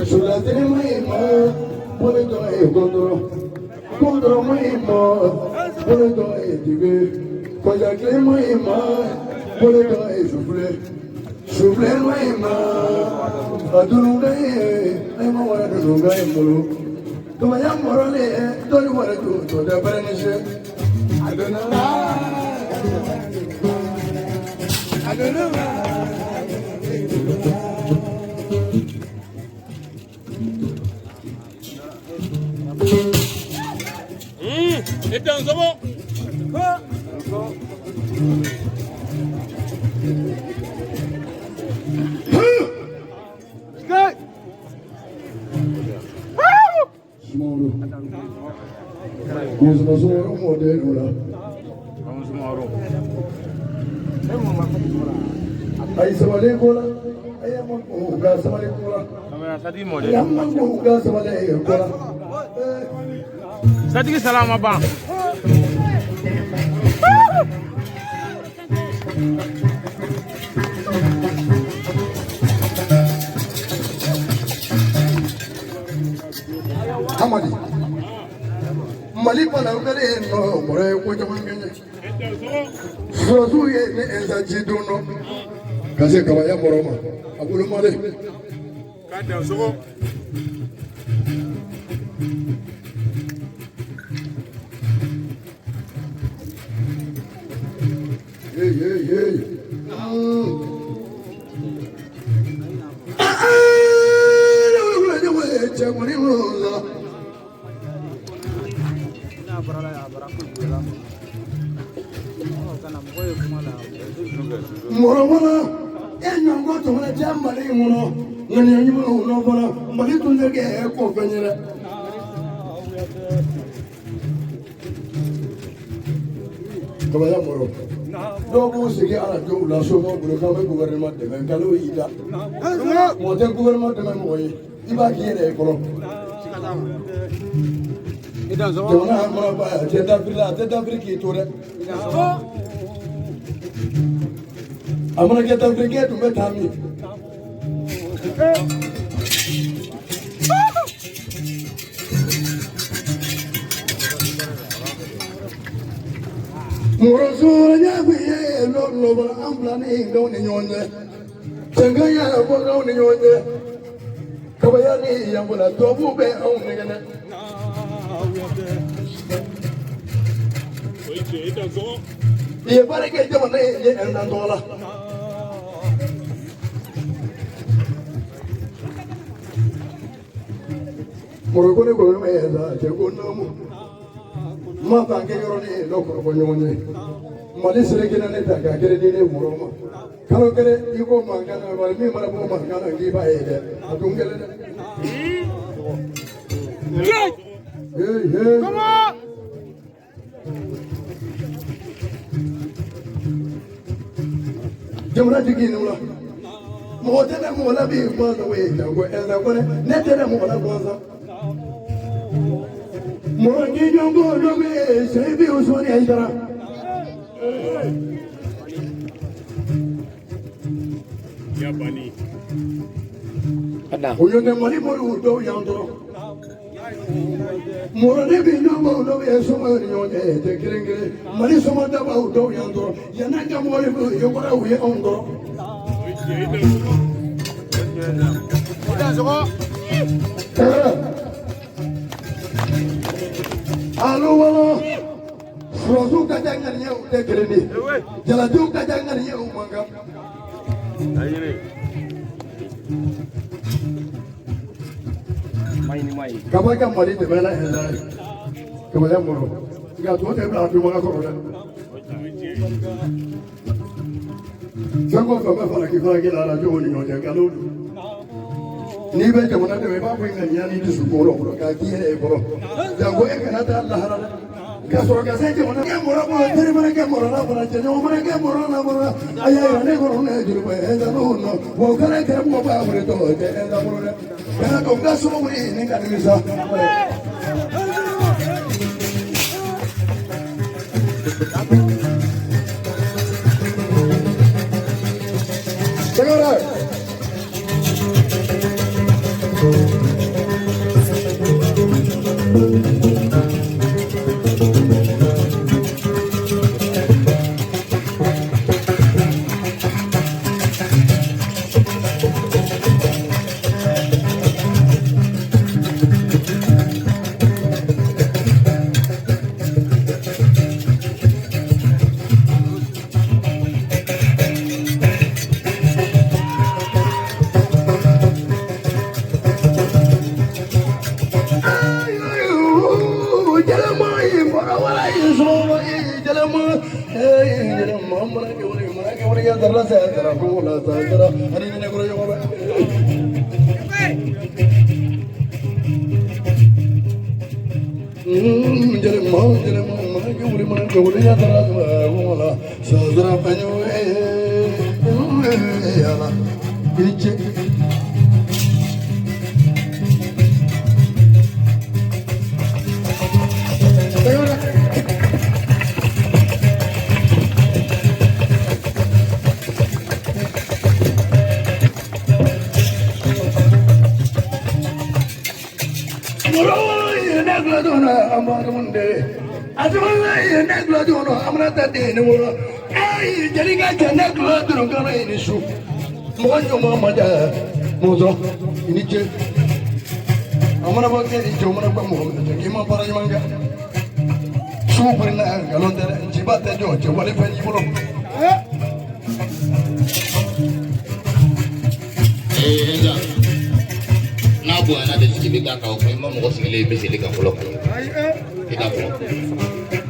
sulla tremima, volendo e contro mima, volendo e tigre, cosa che mima, volendo e souffle mima, adunungaye, ai mawara dunungaye mulu, kuma ya morale, dole wara to da baranishe, adunungaye. Então, vamos. Ay sabale kola ay amon ko ga sabale kola amon ko ga sabale kola Sadi salama ba Hamadi Mali pana ngare no more ko jaman ngene Sozu ye ne enza jiduno Kaze kawaya moroma abulu male Kada sogo Hey Moromona, and go to a jam Malimono, when you know, Malitu again, Copenhagen. Kabayamoro. Dogo sigi ala jo la somo bulu kama gouvernement de men kalo ida. Mo te gouvernement de men moyi. Iba kiere kolo. Ida zo. Jona mo ba te d'Afrique tore. Amana ke d'Afrique tu metami. Morosura nyawe lo ba amblane ndo ni nyonye. Tenga ya bo ni nyonye. Kabayani yambula tobu be au ngene. Ida zo. Ye bare ke jamane ye endandola. Morogone ko me eza te ko namu. Mata ke yoro ni lo ko nyonye. Mali sere kina ne ta ka kere ni moroma. Kalo kere iko mangana wal mi mara bo mangana ngi ba ede. Atungele de. Hey. Come on. Jamra jigi nula. Mo te na mo la bi mo na we ta go eza ko ne te na mo la go za. Mo ngi nyongo do me se bi usoni aidara. Ya bani. Ada. Uyo ne mali mo do yandoro. Mo ne bi nyongo do me so mo nyonge te kirengere. Mali so mo da ba do yandoro. Yana ga mo le yo bara uye ondoro. Ida zo. Alo wala. Frozu ka jangan ye te kireni. Jala du ka jangan ye manga. Ayire. Mai. Kaba ka mali te bela hela. Kaba ya moro. Ga to te bla du manga ko da. Jango ka ba fara ki fara ki la jo ni no te galu. Ni be te mona te ba ko ngani ya ni tu su ko ro ka ki e ko ro. Jango e kana ta Allah harala. Kasoro ka se te mona ke moro ko tere mona ke moro na fara je no mona ke moro na moro. Aya ne ko ro ne juru be e da no no. Wo kare ke mo ba bre to te e da moro ne. Kana to ga so mo ni ka ni sa. Señora.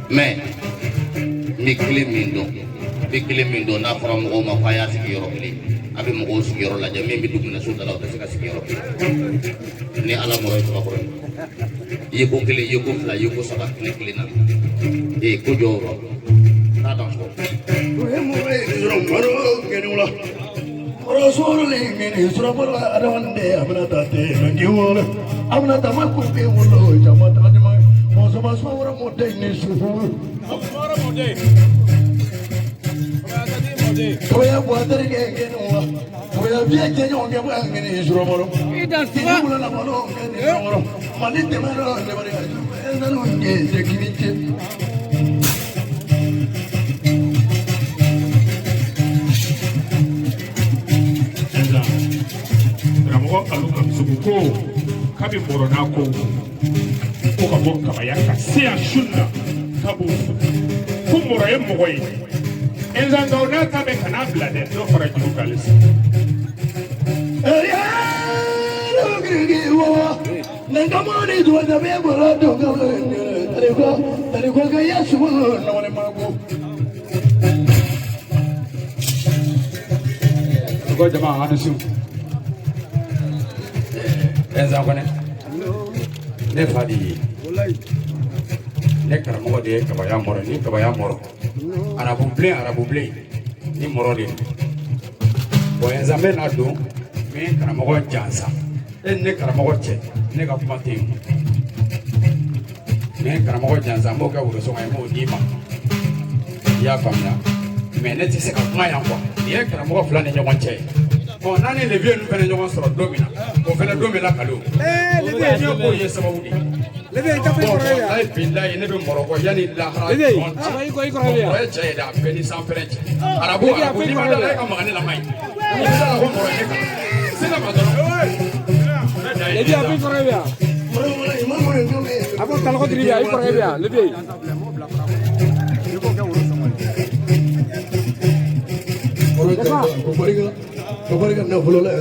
mais mikile min don n'a fɔra mɔgɔw ma ko a y'a sigi yɔrɔ kelen a bɛ mɔgɔw sigi yɔrɔ lajɛ min bɛ dumuni so da la o tɛ se ka sigi yɔrɔ kelen ni ala mɔrɔ ye tɔgɔkɔrɔ ye i ye ko kelen i ye ko fila i ye ko saba tile kelen na ko jɔ o rɔ n'a dan sɔrɔ. Koya buatari ke kenwa koya biya kenyo ke bua ngene isromoro ida sibula na malo ngene isromoro malite mero ne bari ezalo nge tekiniche eza ramoko aluka subuko kabi borona ko ka bo kabaya ka se ashunda kabu kumura ye mogoyi enzanga unata be kana blade do fara juru kalis ya logigi wo nangamani do da be bora do ko ga yasu no wala mago ko jama hadisu enzanga ne fadi ne karamɔgɔ de ye kabaya mɔrɔ ni kabaya mɔrɔ arabu bilen ni mɔrɔ de bon nzambe n'a don min karamɔgɔ jansa e ni ne karamɔgɔ cɛ ne ka kuma tɛ yen min karamɔgɔ jansa n b'o kɛ worosɔngɔ ye n b'o d'i ma i y'a faamuya mais ne tɛ se ka kuma yan quoi nin ye karamɔgɔ fila ni ɲɔgɔn cɛ ye bon n'a ni levier ninnu fana ɲɔgɔn sɔrɔ don min na o fana don bɛ lakale o levier k'o ye sababu de ye. Ay billahi ne be moroko yani lahara on o cɛ ye da bɛɛ ni sanfɛrɛ cɛ arabu ni ma da ka magani la mai ni da ko moro ne ka sina ma dɔrɔn lebi a bi kɔrɔ ya a ko tan ko diri ya i kɔrɔ ya lebi ko bari ka na bolo la